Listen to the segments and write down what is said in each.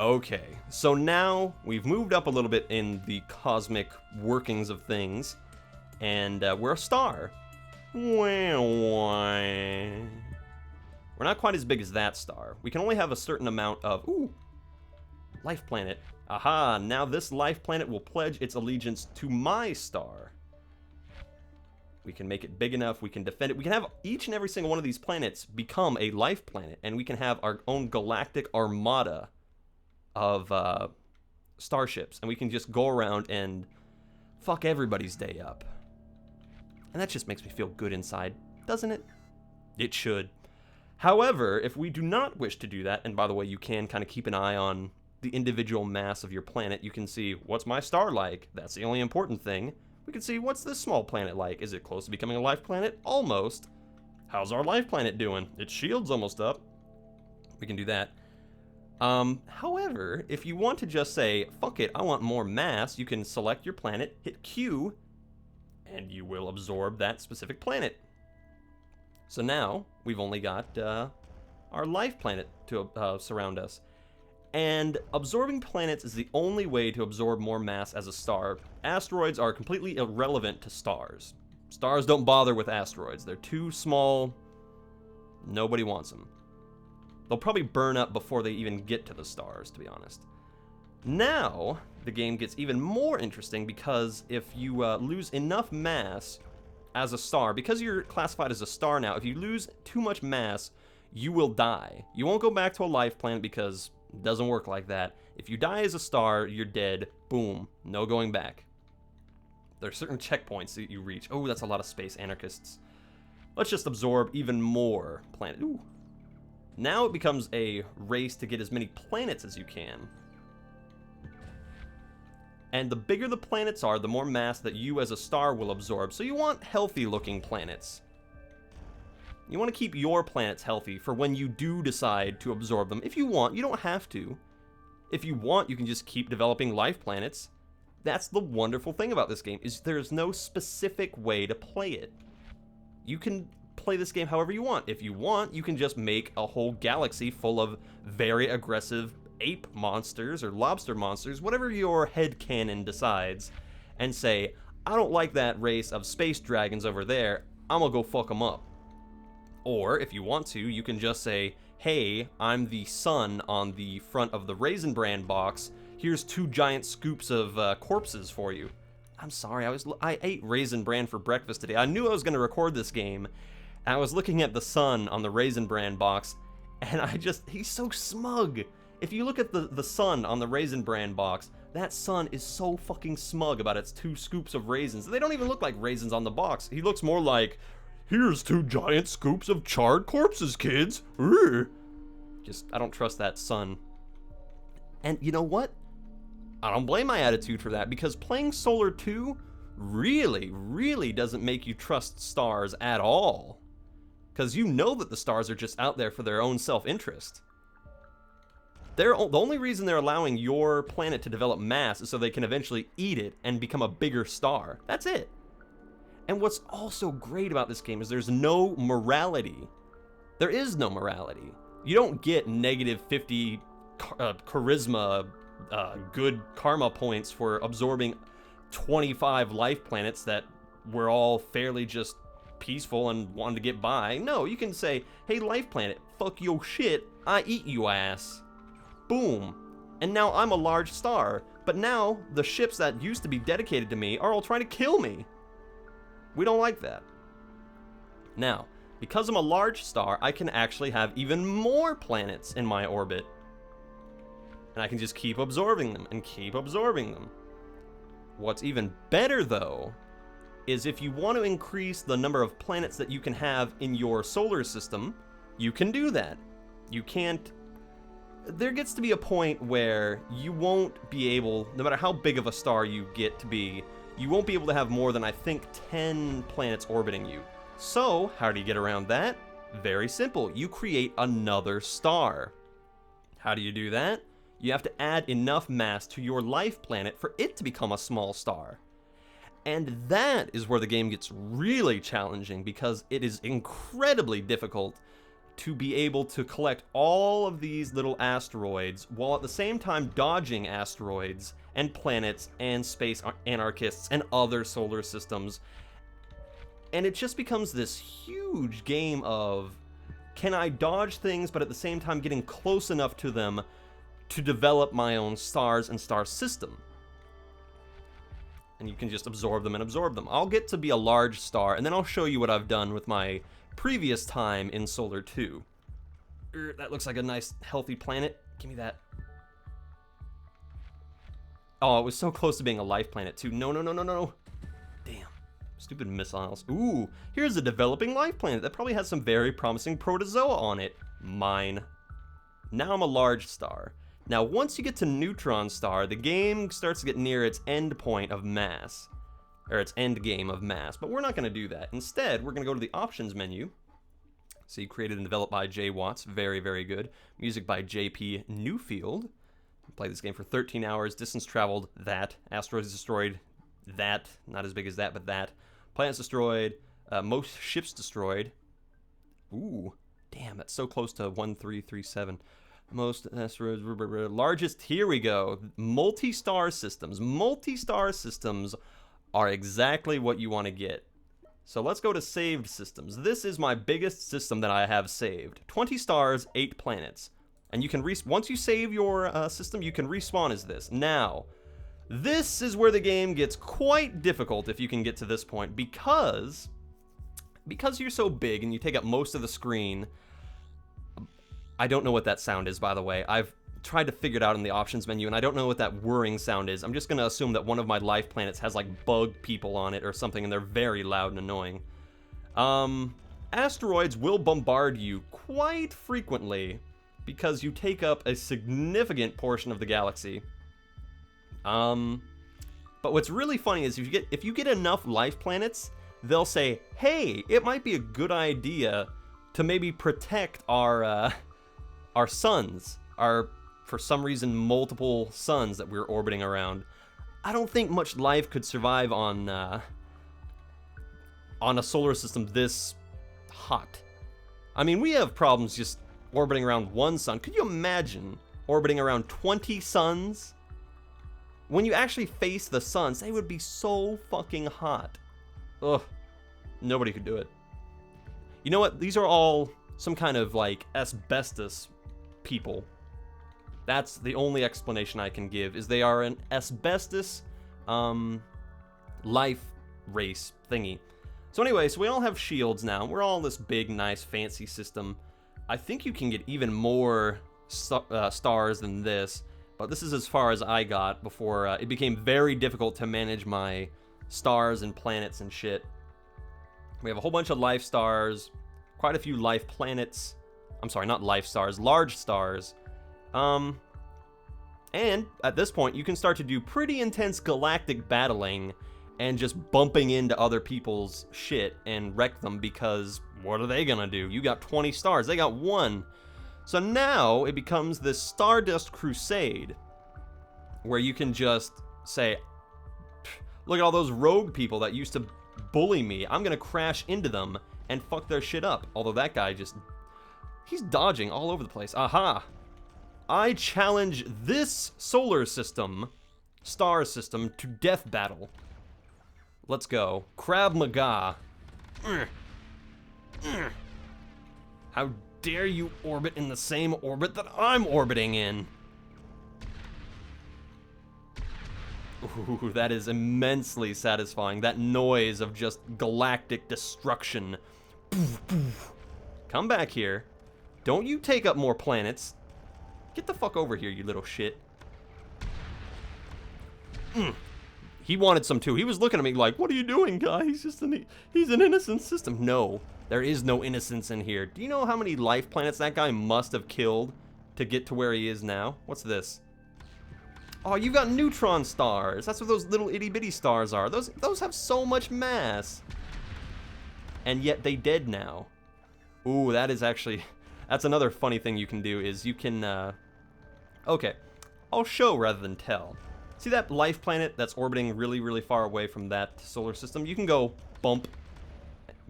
Okay, so now we've moved up a little bit in the cosmic workings of things, and we're a star. We're not quite as big as that star. We can only have a certain amount of... Ooh! Life planet. Aha! Now this life planet will pledge its allegiance to my star. We can make it big enough, we can defend it. We can have each and every single one of these planets become a life planet, and we can have our own galactic armada of starships, and we can just go around and fuck everybody's day up. And that just makes me feel good inside, doesn't it? It should. However, if we do not wish to do that, and by the way, you can kind of keep an eye on the individual mass of your planet. You can see, what's my star like? That's the only important thing. We can see, what's this small planet like? Is it close to becoming a life planet? Almost. How's our life planet doing? Its shield's almost up. We can do that. However, if you want to just say, fuck it, I want more mass, you can select your planet, hit Q, and you will absorb that specific planet. So now, we've only got our life planet to surround us. And absorbing planets is the only way to absorb more mass as a star. Asteroids are completely irrelevant to stars. Stars don't bother with asteroids. They're too small. Nobody wants them. They'll probably burn up before they even get to the stars, to be honest. Now, the game gets even more interesting because if you lose enough mass as a star, because you're classified as a star now, if you lose too much mass, you will die. You won't go back to a life planet because it doesn't work like that. If you die as a star, you're dead. Boom. No going back. There are certain checkpoints that you reach. Oh, that's a lot of space anarchists. Let's just absorb even more planet. Ooh. Now it becomes a race to get as many planets as you can. And the bigger the planets are, the more mass that you as a star will absorb. So you want healthy looking planets. You want to keep your planets healthy for when you do decide to absorb them. If you want, you don't have to. If you want, you can just keep developing life planets. That's the wonderful thing about this game, is there's no specific way to play it. You can play this game however you want. If you want, you can just make a whole galaxy full of very aggressive ape monsters or lobster monsters, whatever your headcanon decides, and say, I don't like that race of space dragons over there, I'm gonna go fuck them up. Or, if you want to, you can just say, hey, I'm the sun on the front of the Raisin Bran box. Here's 2 giant scoops of corpses for you. I'm sorry, I ate Raisin Bran for breakfast today. I knew I was going to record this game, and I was looking at the sun on the Raisin Bran box, and he's so smug. If you look at the sun on the Raisin Bran box, that sun is so fucking smug about its 2 scoops of raisins. They don't even look like raisins on the box. He looks more like, here's 2 giant scoops of charred corpses, kids. I don't trust that sun. And you know what? I don't blame my attitude for that, because playing Solar 2 really, really doesn't make you trust stars at all. Because you know that the stars are just out there for their own self-interest. The only reason they're allowing your planet to develop mass is so they can eventually eat it and become a bigger star. That's it. And what's also great about this game is there's no morality. There is no morality. You don't get negative 50 charisma, good karma points for absorbing 25 life planets that were all fairly just peaceful and wanted to get by. No, you can say, hey, life planet, fuck your shit, I eat you ass. Boom. And now I'm a large star. But now the ships that used to be dedicated to me are all trying to kill me. We don't like that. Now, because I'm a large star, I can actually have even more planets in my orbit. And I can just keep absorbing them and keep absorbing them. What's even better, though, is if you want to increase the number of planets that you can have in your solar system, you can do that. You can't... There gets to be a point where you won't be able, no matter how big of a star you get to be, you won't be able to have more than, I think, 10 planets orbiting you. So, how do you get around that? Very simple. You create another star. How do you do that? You have to add enough mass to your life planet for it to become a small star. And that is where the game gets really challenging, because it is incredibly difficult to be able to collect all of these little asteroids while at the same time dodging asteroids and planets and space anarchists and other solar systems. And it just becomes this huge game of, can I dodge things but at the same time getting close enough to them to develop my own stars and star system? And you can just absorb them and absorb them. I'll get to be a large star, and then I'll show you what I've done with my previous time in Solar 2. That looks like a nice, healthy planet. Give me that. Oh, it was so close to being a life planet, too. No, no, no, no, no. Damn. Stupid missiles. Ooh, here's a developing life planet that probably has some very promising protozoa on it. Mine. Now I'm a large star. Now, once you get to neutron star, the game starts to get near its end point of mass. Or its end game of mass, but we're not going to do that. Instead, we're going to go to the options menu. See, created and developed by Jay Watts. Very, very good. Music by JP Newfield. Played this game for 13 hours. Distance traveled, that. Asteroids destroyed, that. Not as big as that, but that. Planets destroyed. Most ships destroyed. Ooh, damn, that's so close to 1337. Most asteroids, largest, here we go. Multi-star systems. Multi-star systems are exactly what you want to get. So let's go to saved systems. This is my biggest system that I have saved. 20 stars, 8 planets. And you can, once you save your system, you can respawn as this. Now, this is where the game gets quite difficult if you can get to this point, because you're so big and you take up most of the screen. I don't know what that sound is, by the way. I've tried to figure it out in the options menu, and I don't know what that whirring sound is. I'm just going to assume that one of my life planets has, like, bug people on it or something, and they're very loud and annoying. Asteroids will bombard you quite frequently because you take up a significant portion of the galaxy. But what's really funny is if you get enough life planets, they'll say, hey, it might be a good idea to maybe protect our suns, for some reason, multiple suns that we're orbiting around. I don't think much life could survive on a solar system this hot. I mean, we have problems just orbiting around one sun. Could you imagine orbiting around 20 suns? When you actually face the suns, they would be so fucking hot. Ugh. Nobody could do it. You know what? These are all some kind of, like, asbestos people. That's the only explanation I can give, is they are an asbestos life race thingy. So anyway, so we all have shields now. We're all in this big, nice, fancy system. I think you can get even more stars than this, but this is as far as I got before it became very difficult to manage my stars and planets and shit. We have a whole bunch of life stars, quite a few life planets. I'm sorry, not life stars, large stars. And at this point, you can start to do pretty intense galactic battling and just bumping into other people's shit and wreck them, because what are they gonna do? You got 20 stars, they got 1. So now it becomes this Stardust Crusade, where you can just say, look at all those rogue people that used to bully me. I'm gonna crash into them and fuck their shit up. Although that guy he's dodging all over the place. Aha! I challenge this solar system, star system, to death battle. Let's go. Krav Maga. How dare you orbit in the same orbit that I'm orbiting in? Ooh, that is immensely satisfying. That noise of just galactic destruction. Come back here. Don't you take up more planets. Get the fuck over here, you little shit. He wanted some too. He was looking at me like, what are you doing, guy? He's an innocent system. No, there is no innocence in here. Do you know how many life planets that guy must have killed to get to where he is now? What's this? Oh, you got neutron stars. That's what those little itty bitty stars are. Those have so much mass. And yet they dead now. Ooh, that's another funny thing you can do is you can, okay, I'll show rather than tell. See that life planet that's orbiting really, really far away from that solar system? You can go bump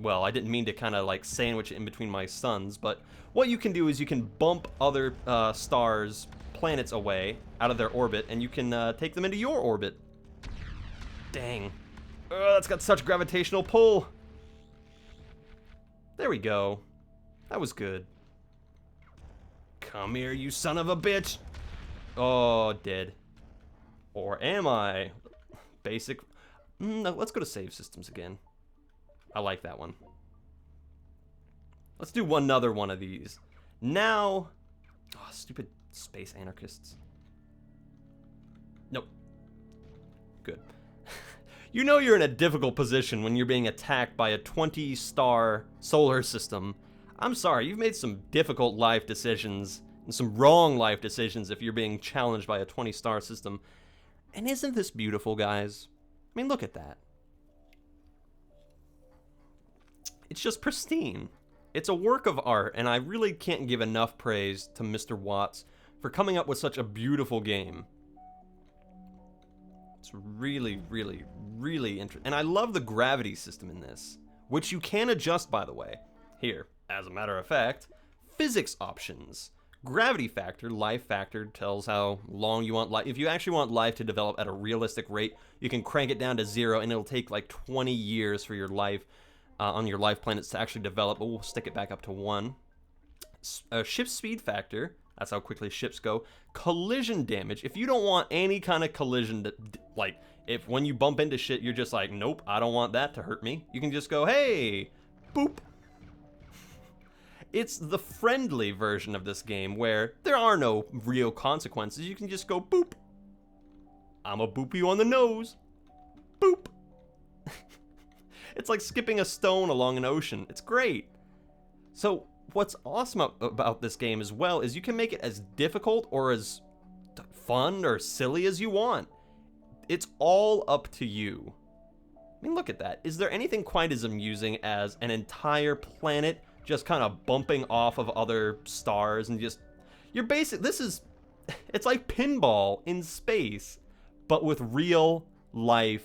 well, I didn't mean to kind of like sandwich it in between my suns, but what you can do is you can bump other stars, planets away out of their orbit, and you can take them into your orbit. Dang. That's got such gravitational pull. There we go. That was good. Come here, you son of a bitch. Oh, dead. Or am I? Basic. No, let's go to save systems again. I like that one. Let's do another one of these. Now. Oh, stupid space anarchists. Nope. Good. You know you're in a difficult position when you're being attacked by a 20-star solar system. I'm sorry, you've made some difficult life decisions and some wrong life decisions if you're being challenged by a 20-star system. And isn't this beautiful, guys? I mean, look at that. It's just pristine. It's a work of art, and I really can't give enough praise to Mr. Watts for coming up with such a beautiful game. It's really, really, really interesting. And I love the gravity system in this, which you can adjust, by the way. Here, as a matter of fact, physics options. Gravity factor, life factor, tells how long you want life. If you actually want life to develop at a realistic rate, you can crank it down to 0, and it'll take like 20 years for your life on your life planets to actually develop, but we'll stick it back up to 1. Ship speed factor, that's how quickly ships go. Collision damage, if you don't want any kind of collision, like if when you bump into shit, you're just like, nope, I don't want that to hurt me. You can just go, hey, boop. It's the friendly version of this game where there are no real consequences. You can just go, boop. I'ma boop you on the nose. Boop. It's like skipping a stone along an ocean. It's great. So what's awesome about this game as well is you can make it as difficult or as fun or silly as you want. It's all up to you. I mean, look at that. Is there anything quite as amusing as an entire planet just kind of bumping off of other stars and just... It's like pinball in space, but with real life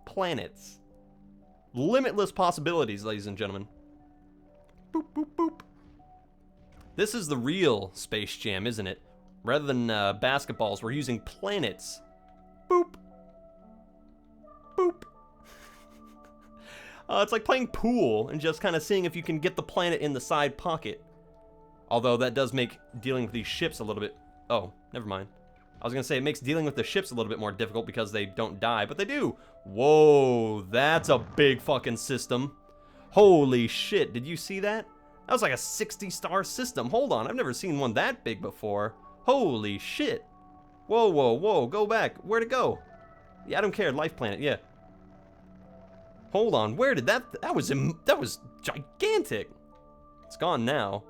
planets. Limitless possibilities, ladies and gentlemen. Boop, boop, boop. This is the real Space Jam, isn't it? Rather than basketballs, we're using planets. Boop. Boop. It's like playing pool and just kind of seeing if you can get the planet in the side pocket. Although that does make dealing with these ships a little bit... Oh, never mind. I was going to say it makes dealing with the ships a little bit more difficult because they don't die, but they do. Whoa, that's a big fucking system. Holy shit, did you see that? That was like a 60-star system. Hold on, I've never seen one that big before. Holy shit. Whoa, whoa, whoa, go back. Where'd it go? Yeah, I don't care, life planet, yeah. Hold on, where did that was gigantic. It's gone now.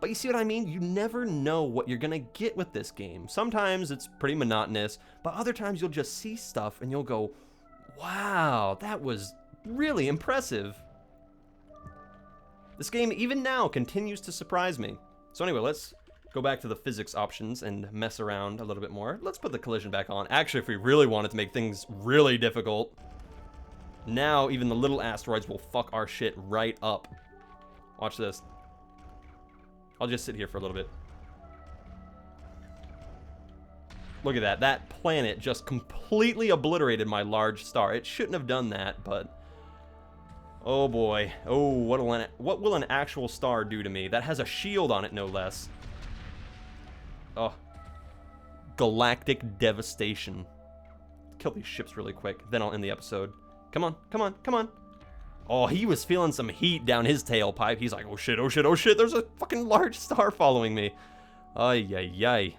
But you see what I mean? You never know what you're gonna get with this game. Sometimes it's pretty monotonous, but other times you'll just see stuff and you'll go, wow, that was really impressive. This game, even now, continues to surprise me. So anyway, let's go back to the physics options and mess around a little bit more. Let's put the collision back on. Actually, if we really wanted to make things really difficult, now even the little asteroids will fuck our shit right up. Watch this. I'll just sit here for a little bit. Look at that. That planet just completely obliterated my large star. It shouldn't have done that, but... Oh boy. Oh, what will an actual star do to me? That has a shield on it, no less. Oh. Galactic devastation. Kill these ships really quick, then I'll end the episode. Come on, come on, come on. Oh, he was feeling some heat down his tailpipe. He's like, oh shit, oh shit, oh shit, there's a fucking large star following me. Ay, ay, ay.